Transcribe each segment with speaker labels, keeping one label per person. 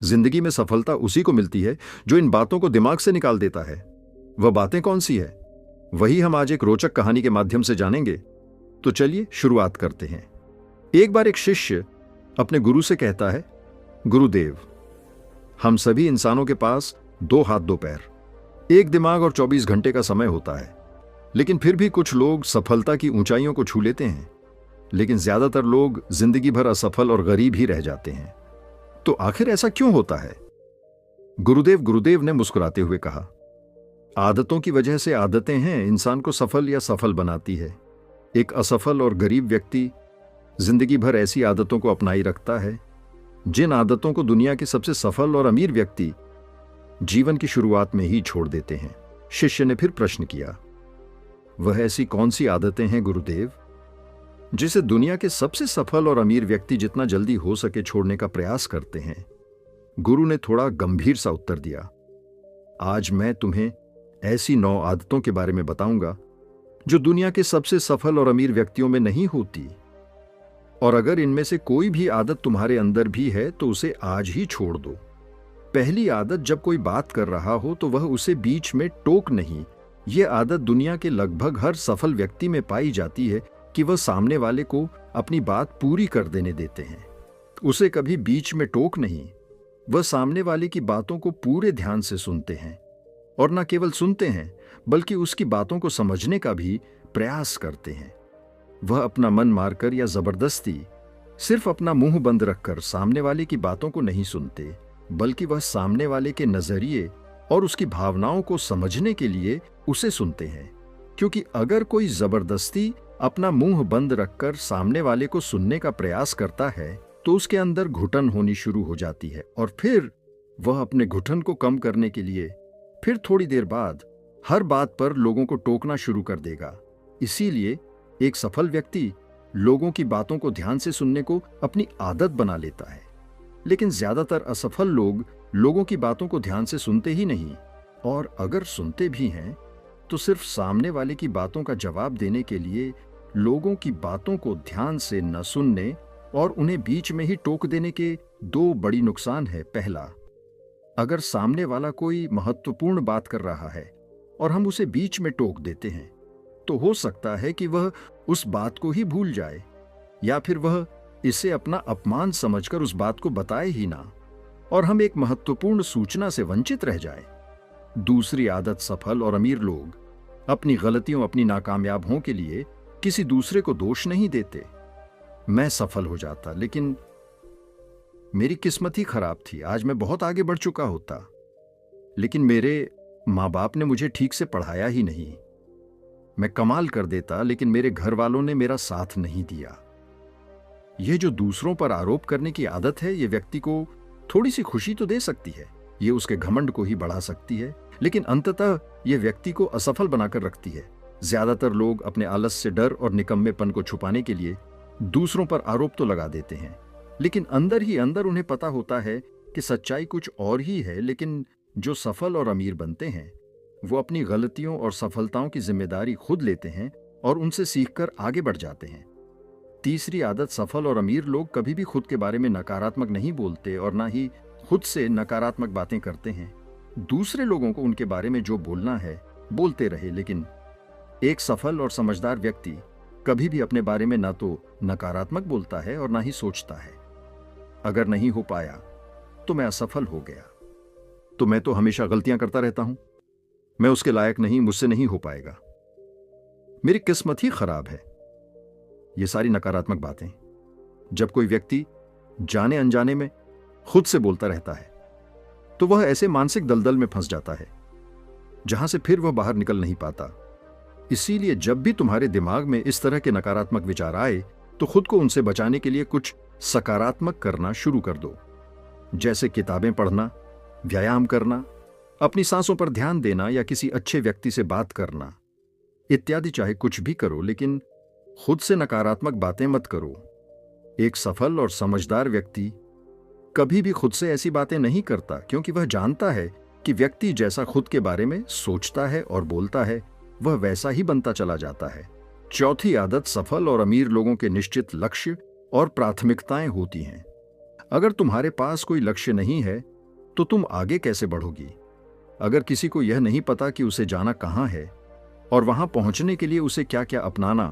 Speaker 1: जिंदगी में सफलता उसी को मिलती है जो इन बातों को दिमाग से निकाल देता है। वह बातें कौन सी है, वही हम आज एक रोचक कहानी के माध्यम से जानेंगे। तो चलिए शुरुआत करते हैं। एक बार एक शिष्य अपने गुरु से कहता है, गुरुदेव, हम सभी इंसानों के पास 2 हाथ 2 पैर, एक दिमाग और 24 घंटे का समय होता है, लेकिन फिर भी कुछ लोग सफलता की ऊंचाइयों को छू लेते हैं, लेकिन ज्यादातर लोग जिंदगी भर असफल और गरीब ही रह जाते हैं। तो आखिर ऐसा क्यों होता है? गुरुदेव ने मुस्कुराते हुए कहा, आदतों की वजह से आदतें हैं इंसान को सफल या सफल बनाती है। एक असफल और गरीब व्यक्ति जिंदगी भर ऐसी आदतों को अपनाई रखता है जिन आदतों को दुनिया के सबसे सफल और अमीर व्यक्ति जीवन की शुरुआत में ही छोड़ देते हैं। शिष्य ने फिर प्रश्न किया, वह ऐसी कौन सी आदतें हैं गुरुदेव जिसे दुनिया के सबसे सफल और अमीर व्यक्ति जितना जल्दी हो सके छोड़ने का प्रयास करते हैं? गुरु ने थोड़ा गंभीर सा उत्तर दिया, आज मैं तुम्हें ऐसी 9 आदतों के बारे में बताऊंगा जो दुनिया के सबसे सफल और अमीर व्यक्तियों में नहीं होती, और अगर इनमें से कोई भी आदत तुम्हारे अंदर भी है तो उसे आज ही छोड़ दो। पहली आदत, जब कोई बात कर रहा हो तो वह उसे बीच में टोक नहीं। यह आदत दुनिया के लगभग हर सफल व्यक्ति में पाई जाती है कि वह सामने वाले को अपनी बात पूरी कर देने देते हैं। उसे कभी बीच में टोक नहीं। वह सामने वाले की बातों को पूरे ध्यान से सुनते हैं, और न केवल सुनते हैं बल्कि उसकी बातों को समझने का भी प्रयास करते हैं। वह अपना मन मारकर या जबरदस्ती सिर्फ अपना मुंह बंद रखकर सामने वाले की बातों को नहीं सुनते, बल्कि वह सामने वाले के नजरिए और उसकी भावनाओं को समझने के लिए उसे सुनते हैं। क्योंकि अगर कोई जबरदस्ती अपना मुंह बंद रखकर सामने वाले को सुनने का प्रयास करता है तो उसके अंदर घुटन होनी शुरू हो जाती है, और फिर वह अपने घुटन को कम करने के लिए फिर थोड़ी देर बाद हर बात पर लोगों को टोकना शुरू कर देगा। इसीलिए एक सफल व्यक्ति लोगों की बातों को ध्यान से सुनने को अपनी आदत बना लेता है, लेकिन ज्यादातर असफल लोग लोगों की बातों को ध्यान से सुनते ही नहीं, और अगर सुनते भी हैं तो सिर्फ सामने वाले की बातों का जवाब देने के लिए। लोगों की बातों को ध्यान से न सुनने और उन्हें बीच में ही टोक देने के 2 बड़ी नुकसान है। पहला, अगर सामने वाला कोई महत्वपूर्ण बात कर रहा है और हम उसे बीच में टोक देते हैं तो हो सकता है कि वह उस बात को ही भूल जाए, या फिर वह इसे अपना अपमान समझकर उस बात को बताए ही ना, और हम एक महत्वपूर्ण सूचना से वंचित रह जाए। दूसरी आदत, सफल और अमीर लोग अपनी गलतियों, अपनी नाकामयाबियों के लिए किसी दूसरे को दोष नहीं देते। मैं सफल हो जाता लेकिन मेरी किस्मत ही खराब थी, आज मैं बहुत आगे बढ़ चुका होता, लेकिन मेरे माँ बाप ने मुझे ठीक से पढ़ाया ही नहीं। मैं कमाल कर देता लेकिन मेरे घर वालों ने मेरा साथ नहीं दिया। यह जो दूसरों पर आरोप करने की आदत है, यह व्यक्ति को थोड़ी सी खुशी तो दे सकती है, यह उसके घमंड को ही बढ़ा सकती है, लेकिन अंततः यह व्यक्ति को असफल बनाकर रखती है। ज्यादातर लोग अपने आलस्य, डर और निकम्मेपन को छुपाने के लिए दूसरों पर आरोप तो लगा देते हैं, लेकिन अंदर ही अंदर उन्हें पता होता है कि सच्चाई कुछ और ही है। लेकिन जो सफल और अमीर बनते हैं वो अपनी गलतियों और सफलताओं की जिम्मेदारी खुद लेते हैं और उनसे सीखकर आगे बढ़ जाते हैं। तीसरी आदत, सफल और अमीर लोग कभी भी खुद के बारे में नकारात्मक नहीं बोलते और ना ही खुद से नकारात्मक बातें करते हैं। दूसरे लोगों को उनके बारे में जो बोलना है बोलते रहे, लेकिन एक सफल और समझदार व्यक्ति कभी भी अपने बारे में ना तो नकारात्मक बोलता है और ना ही सोचता है, अगर नहीं हो पाया तो मैं असफल हो गया, तो मैं तो हमेशा गलतियां करता रहता हूं, मैं उसके लायक नहीं, मुझसे नहीं हो पाएगा, मेरी किस्मत ही खराब है। ये सारी नकारात्मक बातें जब कोई व्यक्ति जाने अनजाने में खुद से बोलता रहता है तो वह ऐसे मानसिक दलदल में फंस जाता है जहां से फिर वह बाहर निकल नहीं पाता। इसीलिए जब भी तुम्हारे दिमाग में इस तरह के नकारात्मक विचार आए तो खुद को उनसे बचाने के लिए कुछ सकारात्मक करना शुरू कर दो, जैसे किताबें पढ़ना, व्यायाम करना, अपनी सांसों पर ध्यान देना या किसी अच्छे व्यक्ति से बात करना इत्यादि। चाहे कुछ भी करो, लेकिन खुद से नकारात्मक बातें मत करो। एक सफल और समझदार व्यक्ति कभी भी खुद से ऐसी बातें नहीं करता, क्योंकि वह जानता है कि व्यक्ति जैसा खुद के बारे में सोचता है और बोलता है वह वैसा ही बनता चला जाता है। चौथी आदत, सफल और अमीर लोगों के निश्चित लक्ष्य और प्राथमिकताएं होती हैं। अगर तुम्हारे पास कोई लक्ष्य नहीं है तो तुम आगे कैसे बढ़ोगी? अगर किसी को यह नहीं पता कि उसे जाना कहाँ है और वहां पहुंचने के लिए उसे क्या क्या अपनाना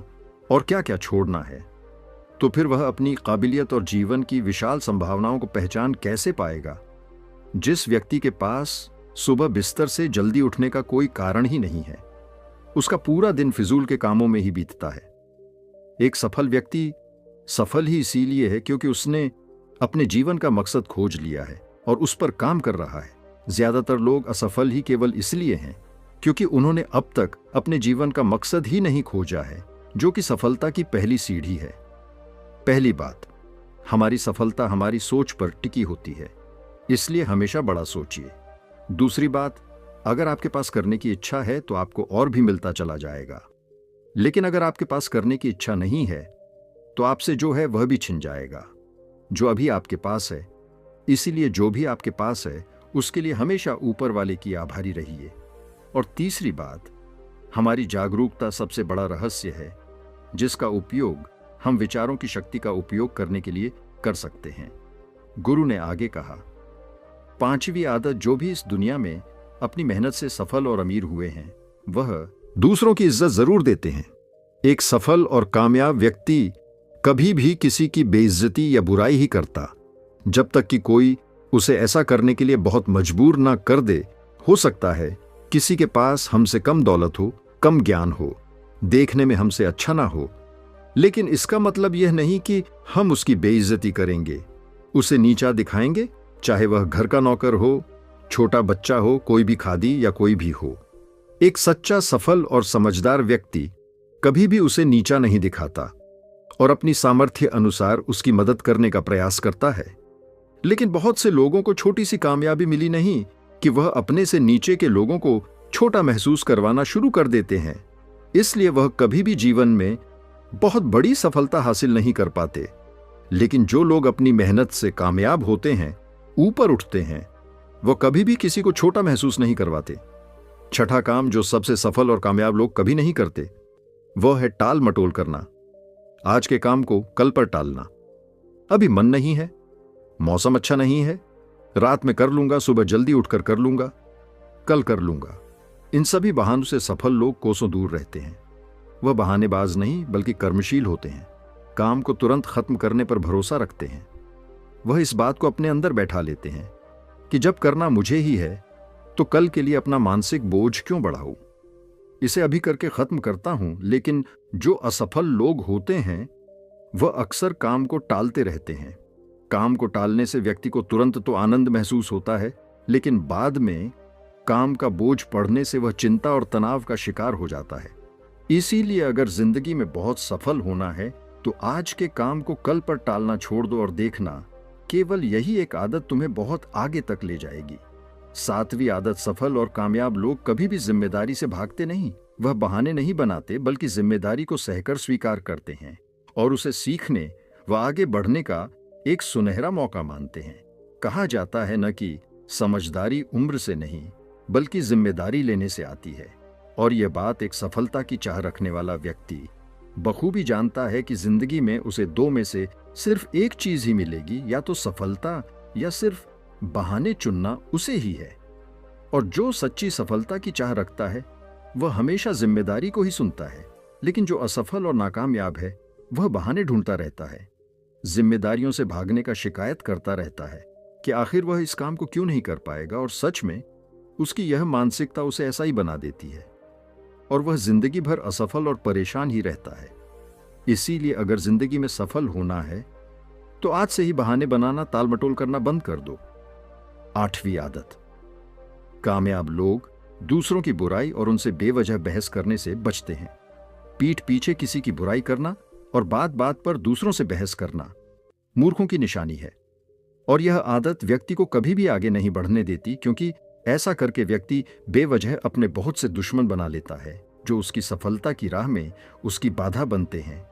Speaker 1: और क्या क्या छोड़ना है, तो फिर वह अपनी काबिलियत और जीवन की विशाल संभावनाओं को पहचान कैसे पाएगा? जिस व्यक्ति के पास सुबह बिस्तर से जल्दी उठने का कोई कारण ही नहीं है, उसका पूरा दिन फिजूल के कामों में ही बीतता है। एक सफल व्यक्ति सफल ही इसीलिए है क्योंकि उसने अपने जीवन का मकसद खोज लिया है और उस पर काम कर रहा है। ज्यादातर लोग असफल ही केवल इसलिए हैं क्योंकि उन्होंने अब तक अपने जीवन का मकसद ही नहीं खोजा है, जो कि सफलता की पहली सीढ़ी है। पहली बात, हमारी सफलता हमारी सोच पर टिकी होती है, इसलिए हमेशा बड़ा सोचिए। दूसरी बात, अगर आपके पास करने की इच्छा है तो आपको और भी मिलता चला जाएगा, लेकिन अगर आपके पास करने की इच्छा नहीं है तो आपसे जो है वह भी छिन जाएगा जो अभी आपके पास है। इसीलिए जो भी आपके पास है उसके लिए हमेशा ऊपर वाले की आभारी रहिए। और तीसरी बात, हमारी जागरूकता सबसे बड़ा रहस्य है जिसका उपयोग हम विचारों की शक्ति का उपयोग करने के लिए कर सकते हैं। गुरु ने आगे कहा, पांचवी आदत, जो भी इस दुनिया में अपनी मेहनत से सफल और अमीर हुए हैं वह दूसरों की इज्जत जरूर देते हैं। एक सफल और कामयाब व्यक्ति कभी भी किसी की बेइज्जती या बुराई ही करता जब तक कि कोई उसे ऐसा करने के लिए बहुत मजबूर ना कर दे। हो सकता है किसी के पास हमसे कम दौलत हो, कम ज्ञान हो, देखने में हमसे अच्छा ना हो, लेकिन इसका मतलब यह नहीं कि हम उसकी बेइज्जती करेंगे, उसे नीचा दिखाएंगे, चाहे वह घर का नौकर हो, छोटा बच्चा हो, कोई भी खादी या कोई भी हो। एक सच्चा, सफल और समझदार व्यक्ति कभी भी उसे नीचा नहीं दिखाता और अपनी सामर्थ्य अनुसार उसकी मदद करने का प्रयास करता है। लेकिन बहुत से लोगों को छोटी सी कामयाबी मिली नहीं कि वह अपने से नीचे के लोगों को छोटा महसूस करवाना शुरू कर देते हैं, इसलिए वह कभी भी जीवन में बहुत बड़ी सफलता हासिल नहीं कर पाते। लेकिन जो लोग अपनी मेहनत से कामयाब होते हैं, ऊपर उठते हैं, वह कभी भी किसी को छोटा महसूस नहीं करवाते। छठा काम जो सबसे सफल और कामयाब लोग कभी नहीं करते वह है टाल मटोल करना। आज के काम को कल पर टालना। अभी मन नहीं है, मौसम अच्छा नहीं है, रात में कर लूंगा, सुबह जल्दी उठकर कर लूंगा, कल कर लूंगा। इन सभी बहानों से सफल लोग कोसों दूर रहते हैं। वह बहानेबाज नहीं बल्कि कर्मशील होते हैं, काम को तुरंत खत्म करने पर भरोसा रखते हैं। वह इस बात को अपने अंदर बैठा लेते हैं कि जब करना मुझे ही है तो कल के लिए अपना मानसिक बोझ क्यों बढ़ाऊं, इसे अभी करके खत्म करता हूं। लेकिन जो असफल लोग होते हैं वह अक्सर काम को टालते रहते हैं। काम को टालने से व्यक्ति को तुरंत तो आनंद महसूस होता है, लेकिन बाद में काम का बोझ पड़ने से वह चिंता और तनाव का शिकार हो जाता है। इसीलिए अगर जिंदगी में बहुत सफल होना है तो आज के काम को कल पर टालना छोड़ दो और देखना, केवल यही एक आदत तुम्हें बहुत आगे तक ले जाएगी। सातवीं आदत, सफल और कामयाब लोग कभी भी जिम्मेदारी से भागते नहीं। वह बहाने नहीं बनाते बल्कि जिम्मेदारी को सहकर स्वीकार करते हैं और उसे सीखने व आगे बढ़ने का एक सुनहरा मौका मानते हैं। कहा जाता है न कि समझदारी उम्र से नहीं बल्कि जिम्मेदारी लेने से आती है, और यह बात एक सफलता की चाह रखने वाला व्यक्ति बखूबी जानता है कि जिंदगी में उसे दो में से सिर्फ एक चीज ही मिलेगी, या तो सफलता या सिर्फ बहाने चुनना उसे ही है। और जो सच्ची सफलता की चाह रखता है वह हमेशा जिम्मेदारी को ही सुनता है, लेकिन जो असफल और नाकामयाब है वह बहाने ढूंढता रहता है, जिम्मेदारियों से भागने का शिकायत करता रहता है कि आखिर वह इस काम को क्यों नहीं कर पाएगा। और सच में उसकी यह मानसिकता उसे ऐसा ही बना देती है और वह जिंदगी भर असफल और परेशान ही रहता है। इसीलिए अगर जिंदगी में सफल होना है तो आज से ही बहाने बनाना, ताल मटोल करना बंद कर दो। आठवीं आदत, कामयाब लोग दूसरों की बुराई और उनसे बेवजह बहस करने से बचते हैं। पीठ पीछे किसी की बुराई करना और बात बात पर दूसरों से बहस करना मूर्खों की निशानी है, और यह आदत व्यक्ति को कभी भी आगे नहीं बढ़ने देती, क्योंकि ऐसा करके व्यक्ति बेवजह अपने बहुत से दुश्मन बना लेता है जो उसकी सफलता की राह में उसकी बाधा बनते हैं।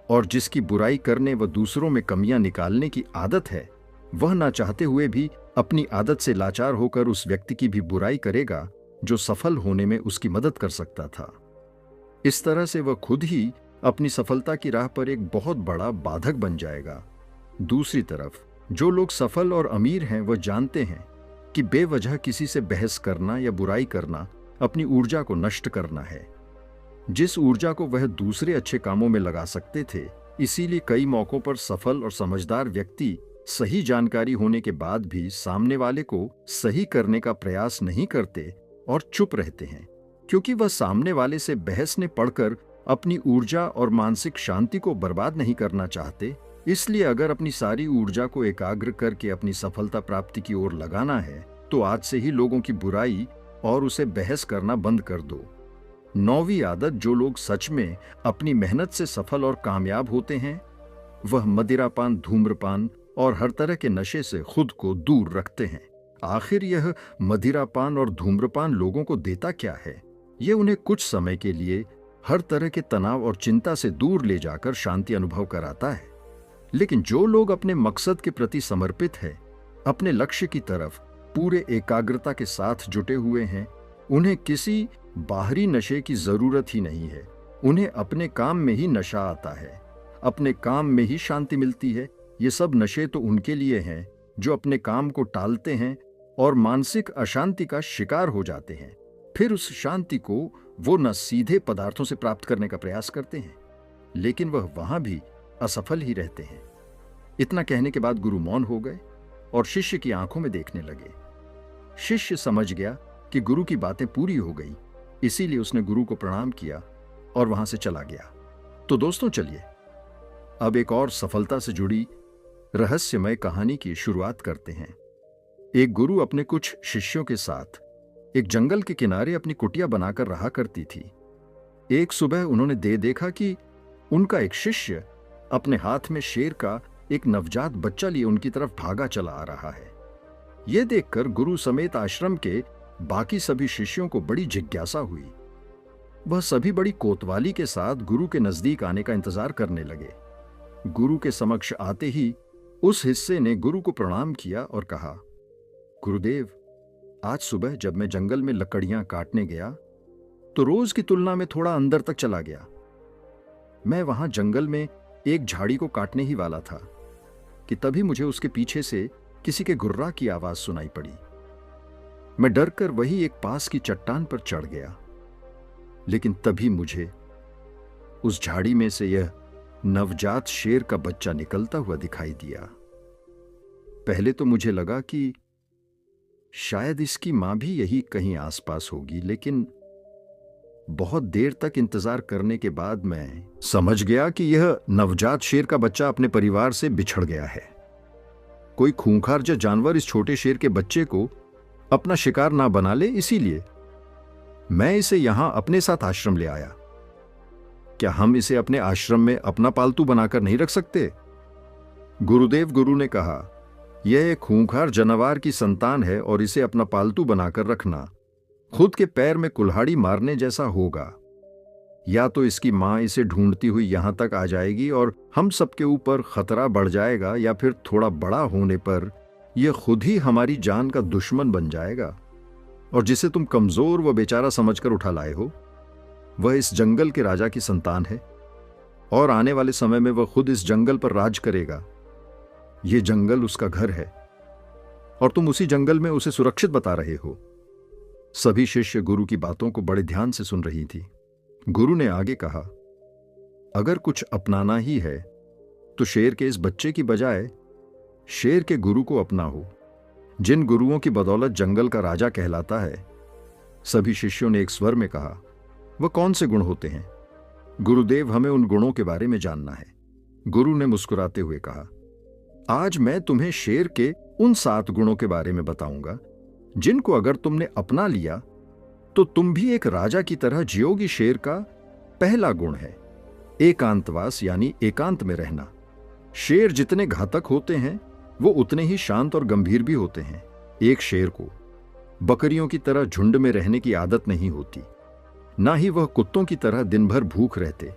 Speaker 1: और जिसकी बुराई करने व दूसरों में कमियां निकालने की आदत है, वह ना चाहते हुए भी अपनी आदत से लाचार होकर उस व्यक्ति की भी बुराई करेगा जो सफल होने में उसकी मदद कर सकता था। इस तरह से वह खुद ही अपनी सफलता की राह पर एक बहुत बड़ा बाधक बन जाएगा। दूसरी तरफ जो लोग सफल और अमीर हैं वह जानते हैं कि बेवजह किसी से बहस करना या बुराई करना अपनी ऊर्जा को नष्ट करना है। जिस ऊर्जा को वह दूसरे अच्छे कामों में लगा सकते थे, इसीलिए कई मौकों पर सफल और समझदार व्यक्ति सही जानकारी होने के बाद भी सामने वाले को सही करने का प्रयास नहीं करते और चुप रहते हैं, क्योंकि वह सामने वाले से बहस ने पढ़कर अपनी ऊर्जा और मानसिक शांति को बर्बाद नहीं करना चाहते। इसलिए अगर अपनी सारी ऊर्जा को एकाग्र करके अपनी सफलता प्राप्ति की ओर लगाना है, तो आज से ही लोगों की बुराई और उसे बहस करना बंद कर दो। 9वीं आदत, जो लोग सच में अपनी मेहनत से सफल और कामयाब होते हैं, वह मदिरापान, धूम्रपान और हर तरह के नशे से खुद को दूर रखते हैं। आखिर यह मदिरापान और धूम्रपान लोगों को देता क्या है? यह उन्हें कुछ समय के लिए हर तरह के तनाव और चिंता से दूर ले जाकर शांति अनुभव कराता है। लेकिन जो लोग अपने मकसद के प्रति समर्पित हैं, अपने लक्ष्य की तरफ पूरे एकाग्रता के साथ जुटे हुए हैं, उन्हें किसी बाहरी नशे की जरूरत ही नहीं है। उन्हें अपने काम में ही नशा आता है, अपने काम में ही शांति मिलती है। ये सब नशे तो उनके लिए हैं जो अपने काम को टालते हैं और मानसिक अशांति का शिकार हो जाते हैं। फिर उस शांति को वो न सीधे पदार्थों से प्राप्त करने का प्रयास करते हैं, लेकिन वह वहां भी असफल ही रहते हैं। इतना कहने के बाद गुरु मौन हो गए और शिष्य की आंखों में देखने लगे। शिष्य समझ गया कि गुरु की बातें पूरी हो गई, इसीलिए उसने गुरु को प्रणाम किया और वहां से चला गया। तो दोस्तों, चलिए अब एक और सफलता से जुड़ी रहस्यमय कहानी की शुरुआत करते हैं। एक गुरु अपने कुछ शिष्यों के साथ एक जंगल के किनारे अपनी कुटिया बनाकर रहा करती थी। एक सुबह उन्होंने देखा कि उनका एक शिष्य अपने हाथ में शेर का एक नवजात बच्चा लिए उनकी तरफ भागा चला आ रहा है। यह देखकर गुरु समेत आश्रम के बाकी सभी शिष्यों को बड़ी जिज्ञासा हुई। वह सभी बड़ी कोतवाली के साथ गुरु के नजदीक आने का इंतजार करने लगे। गुरु के समक्ष आते ही उस हिस्से ने गुरु को प्रणाम किया और कहा, गुरुदेव, आज सुबह जब मैं जंगल में लकड़ियां काटने गया तो रोज की तुलना में थोड़ा अंदर तक चला गया। मैं वहां जंगल में एक झाड़ी को काटने ही वाला था कि तभी मुझे उसके पीछे से किसी के गुर्रा की आवाज सुनाई पड़ी। मैं डरकर वही एक पास की चट्टान पर चढ़ गया, लेकिन तभी मुझे उस झाड़ी में से यह नवजात शेर का बच्चा निकलता हुआ दिखाई दिया। पहले तो मुझे लगा कि शायद इसकी मां भी यही कहीं आसपास होगी, लेकिन बहुत देर तक इंतजार करने के बाद मैं समझ गया कि यह नवजात शेर का बच्चा अपने परिवार से बिछड़ गया है। कोई खूंखार जो जानवर इस छोटे शेर के बच्चे को अपना शिकार ना बना ले, इसीलिए मैं इसे यहां अपने साथ आश्रम ले आया। क्या हम इसे अपने आश्रम में अपना पालतू बनाकर नहीं रख सकते? गुरु ने कहा, यह एक खूंखार जानवर की संतान है और इसे अपना पालतू बनाकर रखना खुद के पैर में कुल्हाड़ी मारने जैसा होगा। या तो इसकी मां इसे ढूंढती हुई यहां तक आ जाएगी और हम सबके ऊपर खतरा बढ़ जाएगा, या फिर थोड़ा बड़ा होने पर यह खुद ही हमारी जान का दुश्मन बन जाएगा। और जिसे तुम कमजोर व बेचारा समझकर उठा लाए हो, वह इस जंगल के राजा की संतान है और आने वाले समय में वह खुद इस जंगल पर राज करेगा। यह जंगल उसका घर है और तुम उसी जंगल में उसे सुरक्षित बता रहे हो। सभी शिष्य गुरु की बातों को बड़े ध्यान से सुन रही थी। गुरु ने आगे कहा, अगर कुछ अपनाना ही है तो शेर के इस बच्चे की बजाय शेर के गुरु को अपनाओ, जिन गुरुओं की बदौलत जंगल का राजा कहलाता है। सभी शिष्यों ने एक स्वर में कहा, वह कौन से गुण होते हैं? गुरुदेव, हमें उन गुणों के बारे में जानना है। गुरु ने मुस्कुराते हुए कहा, आज मैं तुम्हें शेर के उन 7 गुणों के बारे में बताऊंगा जिनको अगर तुमने अपना लिया तो तुम भी एक राजा की तरह जियोगी। शेर का पहला गुण है एकांतवास, यानी एकांत में रहना। शेर जितने घातक होते हैं वो उतने ही शांत और गंभीर भी होते हैं। एक शेर को बकरियों की तरह झुंड में रहने की आदत नहीं होती, ना ही वह कुत्तों की तरह दिन भर भूख रहते,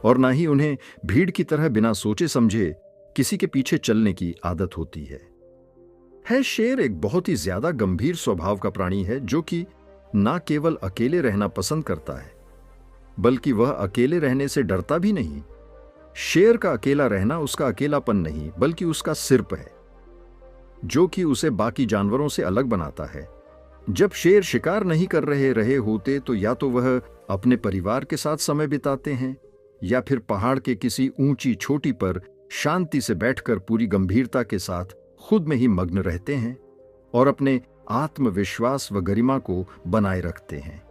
Speaker 1: और ना ही उन्हें भीड़ की तरह बिना सोचे समझे किसी के पीछे चलने की आदत होती है। शेर एक बहुत ही ज्यादा गंभीर स्वभाव का प्राणी है, जो कि ना केवल अकेले रहना पसंद करता है, बल्कि वह अकेले रहने से डरता भी नहीं। शेर का अकेला रहना उसका अकेलापन नहीं, बल्कि उसका सिर्फ है। जो कि उसे बाकी जानवरों से अलग बनाता है। जब शेर शिकार नहीं कर रहे होते तो या तो वह अपने परिवार के साथ समय बिताते हैं या फिर पहाड़ के किसी ऊंची चोटी पर शांति से बैठकर पूरी गंभीरता के साथ खुद में ही मग्न रहते हैं और अपने आत्मविश्वास व गरिमा को बनाए रखते हैं।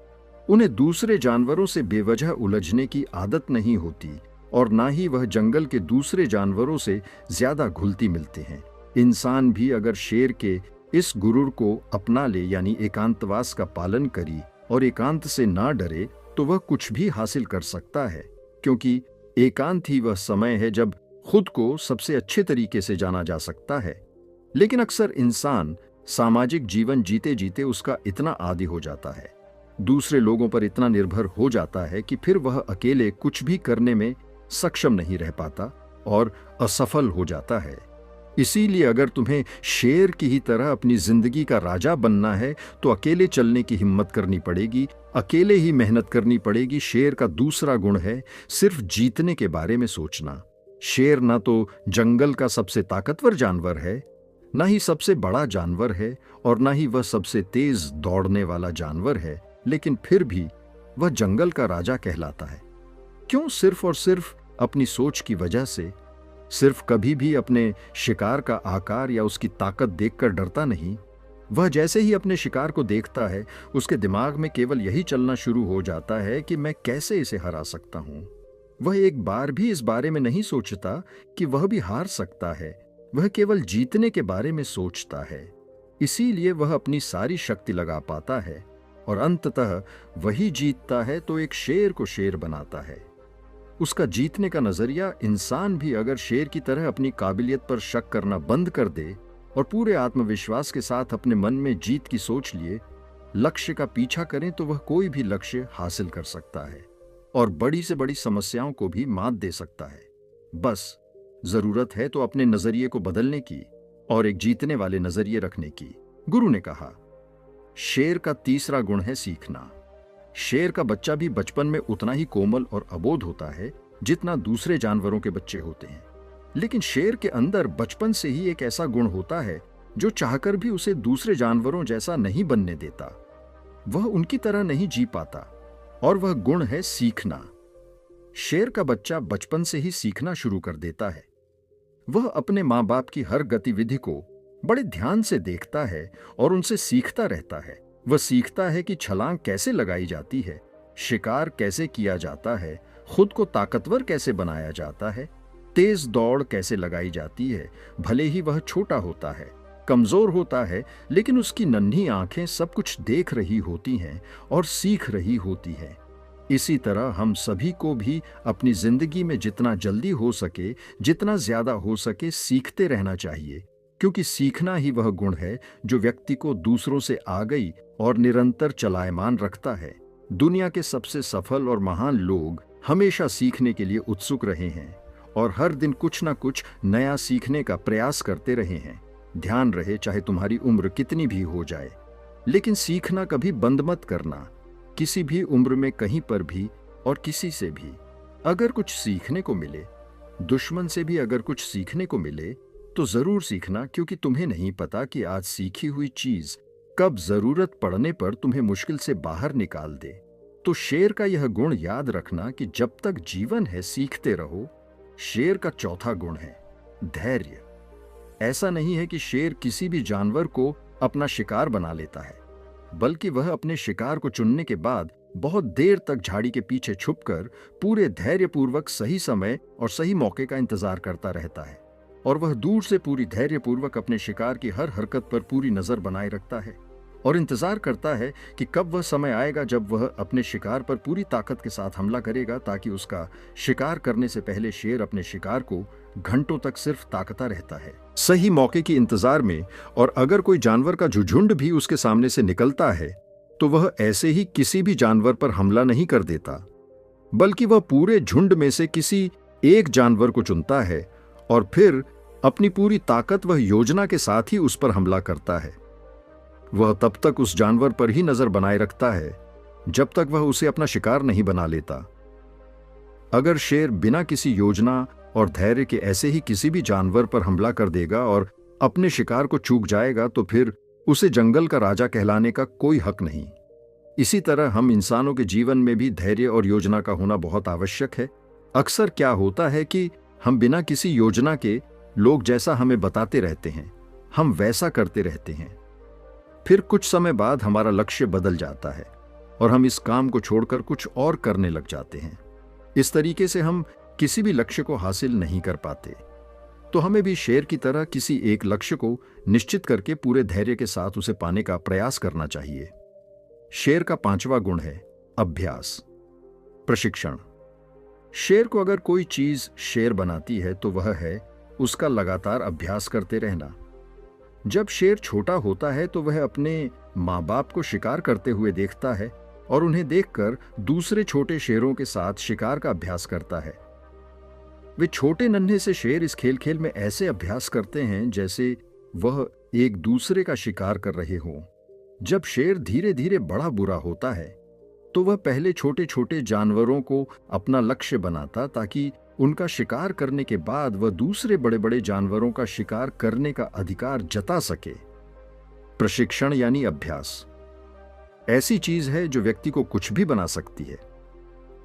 Speaker 1: उन्हें दूसरे जानवरों से बेवजह उलझने की आदत नहीं होती और ना ही वह जंगल के दूसरे जानवरों से ज्यादा घुलती मिलते हैं। इंसान भी अगर शेर के इस गुरूर को अपना ले, यानी एकांतवास का पालन करी और एकांत से ना डरे, तो वह कुछ भी हासिल कर सकता है, क्योंकि एकांत ही वह समय है जब खुद को सबसे अच्छे तरीके से जाना जा सकता है। लेकिन अक्सर इंसान सामाजिक जीवन जीते जीते उसका इतना आदी हो जाता है, दूसरे लोगों पर इतना निर्भर हो जाता है कि फिर वह अकेले कुछ भी करने में सक्षम नहीं रह पाता और असफल हो जाता है। इसीलिए अगर तुम्हें शेर की ही तरह अपनी जिंदगी का राजा बनना है तो अकेले चलने की हिम्मत करनी पड़ेगी, अकेले ही मेहनत करनी पड़ेगी। शेर का दूसरा गुण है सिर्फ जीतने के बारे में सोचना। शेर ना तो जंगल का सबसे ताकतवर जानवर है, ना ही सबसे बड़ा जानवर है और ना ही वह सबसे तेज दौड़ने वाला जानवर है, लेकिन फिर भी वह जंगल का राजा कहलाता है। क्यों? सिर्फ और सिर्फ अपनी सोच की वजह से। सिर्फ कभी भी अपने शिकार का आकार या उसकी ताकत देखकर डरता नहीं। वह जैसे ही अपने शिकार को देखता है, उसके दिमाग में केवल यही चलना शुरू हो जाता है कि मैं कैसे इसे हरा सकता हूं। वह एक बार भी इस बारे में नहीं सोचता कि वह भी हार सकता है। वह केवल जीतने के बारे में सोचता है। इसीलिए वह अपनी सारी शक्ति लगा पाता है और अंततः वही जीतता है, तो एक शेर को शेर बनाता है। उसका जीतने का नजरिया इंसान भी अगर शेर की तरह अपनी काबिलियत पर शक करना बंद कर दे और पूरे आत्मविश्वास के साथ अपने मन में जीत की सोच लिए लक्ष्य का पीछा करें, तो वह कोई भी लक्ष्य हासिल कर सकता है और बड़ी से बड़ी समस्याओं को भी मात दे सकता है। बस जरूरत है तो अपने नजरिए को बदलने की और एक जीतने वाले नजरिए रखने की। गुरु ने कहा, शेर का तीसरा गुण है सीखना। शेर का बच्चा भी बचपन में उतना ही कोमल और अबोध होता है जितना दूसरे जानवरों के बच्चे होते हैं, लेकिन शेर के अंदर बचपन से ही एक ऐसा गुण होता है जो चाहकर भी उसे दूसरे जानवरों जैसा नहीं बनने देता। वह उनकी तरह नहीं जी पाता और वह गुण है सीखना। शेर का बच्चा बचपन से ही सीखना शुरू कर देता है। वह अपने माँ बाप की हर गतिविधि को बड़े ध्यान से देखता है और उनसे सीखता रहता है। वह सीखता है कि छलांग कैसे लगाई जाती है, शिकार कैसे किया जाता है, खुद को ताकतवर कैसे बनाया जाता है, तेज दौड़ कैसे लगाई जाती है। भले ही वह छोटा होता है, कमजोर होता है, लेकिन उसकी नन्ही आंखें सब कुछ देख रही होती हैं और सीख रही होती हैं। इसी तरह हम सभी को भी अपनी जिंदगी में जितना जल्दी हो सके, जितना ज्यादा हो सके सीखते रहना चाहिए, क्योंकि सीखना ही वह गुण है जो व्यक्ति को दूसरों से आगे और निरंतर चलायमान रखता है। दुनिया के सबसे सफल और महान लोग हमेशा सीखने के लिए उत्सुक रहे हैं और हर दिन कुछ ना कुछ नया सीखने का प्रयास करते रहे हैं। ध्यान रहे, चाहे तुम्हारी उम्र कितनी भी हो जाए, लेकिन सीखना कभी बंद मत करना। किसी भी उम्र में कहीं पर भी और किसी से भी अगर कुछ सीखने को मिले, दुश्मन से भी अगर कुछ सीखने को मिले, तो जरूर सीखना, क्योंकि तुम्हें नहीं पता कि आज सीखी हुई चीज कब जरूरत पड़ने पर तुम्हें मुश्किल से बाहर निकाल दे। तो शेर का यह गुण याद रखना कि जब तक जीवन है सीखते रहो। शेर का चौथा गुण है धैर्य। ऐसा नहीं है कि शेर किसी भी जानवर को अपना शिकार बना लेता है, बल्कि वह अपने शिकार को चुनने के बाद बहुत देर तक झाड़ी के पीछे छुपकर पूरे धैर्यपूर्वक सही समय और सही मौके का इंतजार करता रहता है और वह दूर से पूरी धैर्यपूर्वक अपने शिकार की हर हरकत पर पूरी नजर बनाए रखता है और इंतजार करता है कि कब वह समय आएगा जब वह अपने शिकार पर पूरी ताकत के साथ हमला करेगा, ताकि उसका शिकार करने से पहले शेर अपने शिकार को घंटों तक सिर्फ ताकता रहता है सही मौके की इंतजार में। और अगर कोई जानवर का झुंड भी उसके सामने से निकलता है तो वह ऐसे ही किसी भी जानवर पर हमला नहीं कर देता, बल्कि वह पूरे झुंड में से किसी एक जानवर को चुनता है और फिर अपनी पूरी ताकत वह योजना के साथ ही उस पर हमला करता है। वह तब तक उस जानवर पर ही नजर बनाए रखता है जब तक वह उसे अपना शिकार नहीं बना लेता। अगर शेर बिना किसी योजना और धैर्य के ऐसे ही किसी भी जानवर पर हमला कर देगा और अपने शिकार को चूक जाएगा तो फिर उसे जंगल का राजा कहलाने का कोई हक नहीं। इसी तरह हम इंसानों के जीवन में भी धैर्य और योजना का होना बहुत आवश्यक है। अक्सर क्या होता है कि हम बिना किसी योजना के लोग जैसा हमें बताते रहते हैं, हम वैसा करते रहते हैं। फिर कुछ समय बाद हमारा लक्ष्य बदल जाता है और हम इस काम को छोड़कर कुछ और करने लग जाते हैं। इस तरीके से हम किसी भी लक्ष्य को हासिल नहीं कर पाते। तो हमें भी शेर की तरह किसी एक लक्ष्य को निश्चित करके पूरे धैर्य के साथ उसे पाने का प्रयास करना चाहिए। शेर का 5वां गुण है अभ्यास, प्रशिक्षण। शेर को अगर कोई चीज शेर बनाती है तो वह है उसका लगातार अभ्यास करते रहना। जब शेर छोटा होता है तो वह अपने माँ बाप को शिकार करते हुए देखता है और उन्हें देखकर दूसरे छोटे शेरों के साथ शिकार का अभ्यास करता है। वे छोटे नन्हे से शेर इस खेल खेल में ऐसे अभ्यास करते हैं जैसे वह एक दूसरे का शिकार कर रहे हों। जब शेर धीरे धीरे बड़ा बुरा होता है तो वह पहले छोटे छोटे जानवरों को अपना लक्ष्य बनाता ताकि उनका शिकार करने के बाद वह दूसरे बड़े बड़े जानवरों का शिकार करने का अधिकार जता सके। प्रशिक्षण यानी अभ्यास ऐसी चीज है जो व्यक्ति को कुछ भी बना सकती है।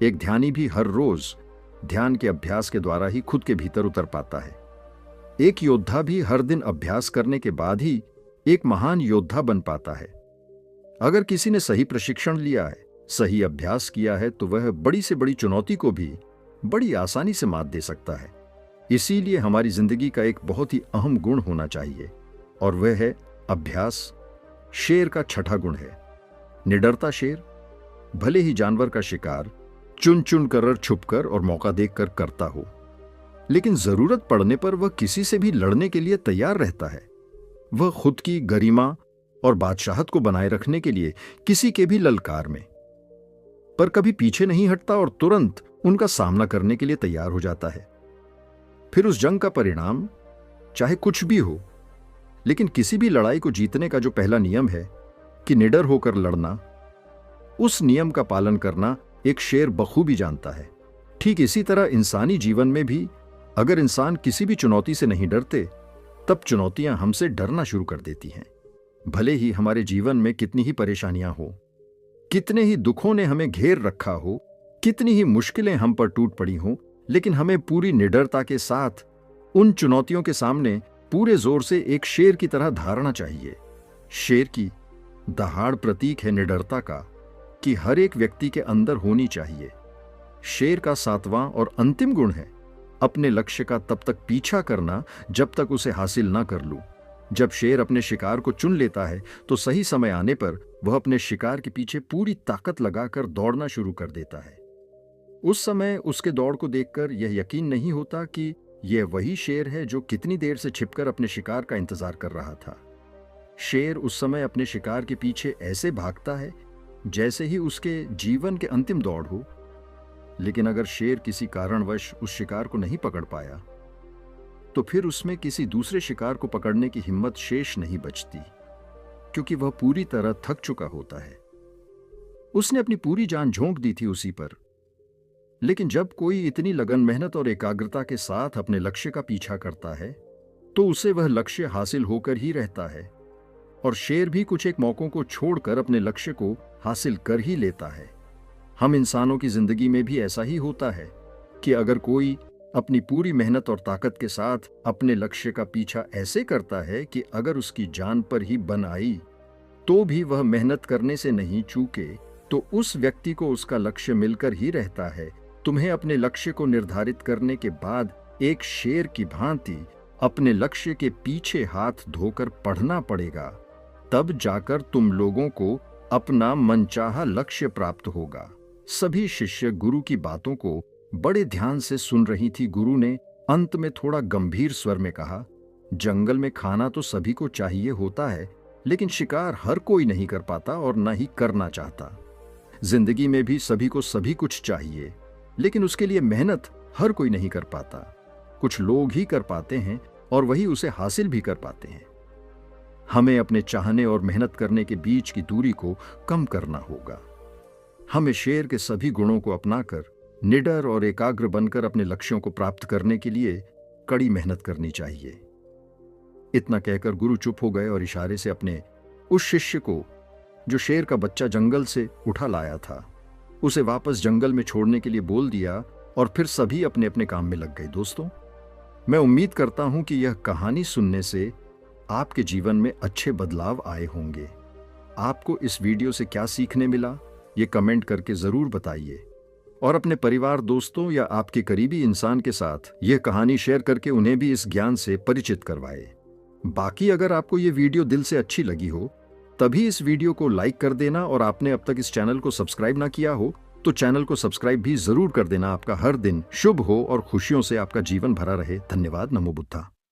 Speaker 1: एक ध्यानी भी हर रोज ध्यान के अभ्यास के द्वारा ही खुद के भीतर उतर पाता है। एक योद्धा भी हर दिन अभ्यास करने के बाद ही एक महान योद्धा बन पाता है। अगर किसी ने सही प्रशिक्षण लिया है, सही अभ्यास किया है तो वह बड़ी से बड़ी चुनौती को भी बड़ी आसानी से मात दे सकता है। इसीलिए हमारी जिंदगी का एक बहुत ही अहम गुण होना चाहिए और वह है अभ्यास। शेर का 6वां गुण है निडरता। शेर भले ही जानवर का शिकार चुन चुन कर, छुपकर और मौका देखकर करता हो, लेकिन जरूरत पड़ने पर वह किसी से भी लड़ने के लिए तैयार रहता है। वह खुद की गरिमा और बादशाहत को बनाए रखने के लिए किसी के भी ललकार में पर कभी पीछे नहीं हटता और तुरंत उनका सामना करने के लिए तैयार हो जाता है। फिर उस जंग का परिणाम चाहे कुछ भी हो, लेकिन किसी भी लड़ाई को जीतने का जो पहला नियम है कि निडर होकर लड़ना, उस नियम का पालन करना एक शेर बखूबी जानता है। ठीक इसी तरह इंसानी जीवन में भी अगर इंसान किसी भी चुनौती से नहीं डरते, तब चुनौतियां हमसे डरना शुरू कर देती हैं। भले ही हमारे जीवन में कितनी ही परेशानियां हो, कितने ही दुखों ने हमें घेर रखा हो, कितनी ही मुश्किलें हम पर टूट पड़ी हों, लेकिन हमें पूरी निडरता के साथ उन चुनौतियों के सामने पूरे जोर से एक शेर की तरह धारना चाहिए। शेर की दहाड़ प्रतीक है निडरता का कि हर एक व्यक्ति के अंदर होनी चाहिए। शेर का 7वां और अंतिम गुण है अपने लक्ष्य का तब तक पीछा करना जब तक उसे हासिल ना कर लूं। जब शेर अपने शिकार को चुन लेता है तो सही समय आने पर वह अपने शिकार के पीछे पूरी ताकत लगाकर दौड़ना शुरू कर देता है। उस समय उसके दौड़ को देखकर यह यकीन नहीं होता कि यह वही शेर है जो कितनी देर से छिपकर अपने शिकार का इंतजार कर रहा था। शेर उस समय अपने शिकार के पीछे ऐसे भागता है जैसे ही उसके जीवन के अंतिम दौड़ हो, लेकिन अगर शेर किसी कारणवश उस शिकार को नहीं पकड़ पाया तो फिर उसमें किसी दूसरे शिकार को पकड़ने की हिम्मत शेष नहीं बचती, क्योंकि वह पूरी तरह थक चुका होता है। उसने अपनी पूरी जान झोंक दी थी उसी पर। लेकिन जब कोई इतनी लगन, मेहनत और एकाग्रता के साथ अपने लक्ष्य का पीछा करता है तो उसे वह लक्ष्य हासिल होकर ही रहता है। और शेर भी कुछ एक मौकों को छोड़कर अपने लक्ष्य को हासिल कर ही लेता है। हम इंसानों की जिंदगी में भी ऐसा ही होता है कि अगर कोई अपनी पूरी मेहनत और ताकत के साथ अपने लक्ष्य का पीछा ऐसे करता है कि अगर उसकी जान पर ही बन आई तो भी वह मेहनत करने से नहीं चूके, तो उस व्यक्ति को उसका लक्ष्य मिलकर ही रहता है। तुम्हें अपने लक्ष्य को निर्धारित करने के बाद एक शेर की भांति अपने लक्ष्य के पीछे हाथ धोकर पढ़ना पड़ेगा, तब जाकर तुम लोगों को अपना मनचाहा लक्ष्य प्राप्त होगा। सभी शिष्य गुरु की बातों को बड़े ध्यान से सुन रही थी। गुरु ने अंत में थोड़ा गंभीर स्वर में कहा, जंगल में खाना तो सभी को चाहिए होता है, लेकिन शिकार हर कोई नहीं कर पाता और न ही करना चाहता। जिंदगी में भी सभी को सभी कुछ चाहिए, लेकिन उसके लिए मेहनत हर कोई नहीं कर पाता। कुछ लोग ही कर पाते हैं और वही उसे हासिल भी कर पाते हैं। हमें अपने चाहने और मेहनत करने के बीच की दूरी को कम करना होगा। हमें शेर के सभी गुणों को अपनाकर निडर और एकाग्र बनकर अपने लक्ष्यों को प्राप्त करने के लिए कड़ी मेहनत करनी चाहिए। इतना कहकर गुरु चुप हो गए और इशारे से अपने उस शिष्य को, जो शेर का बच्चा जंगल से उठा लाया था, उसे वापस जंगल में छोड़ने के लिए बोल दिया और फिर सभी अपने अपने काम में लग गए। दोस्तों, मैं उम्मीद करता हूं कि यह कहानी सुनने से आपके जीवन में अच्छे बदलाव आए होंगे। आपको इस वीडियो से क्या सीखने मिला, ये कमेंट करके जरूर बताइए और अपने परिवार, दोस्तों या आपके करीबी इंसान के साथ यह कहानी शेयर करके उन्हें भी इस ज्ञान से परिचित करवाए। बाकी अगर आपको ये वीडियो दिल से अच्छी लगी हो तभी इस वीडियो को लाइक कर देना और आपने अब तक इस चैनल को सब्सक्राइब ना किया हो तो चैनल को सब्सक्राइब भी जरूर कर देना। आपका हर दिन शुभ हो और खुशियों से आपका जीवन भरा रहे। धन्यवाद। नमो बुद्धा।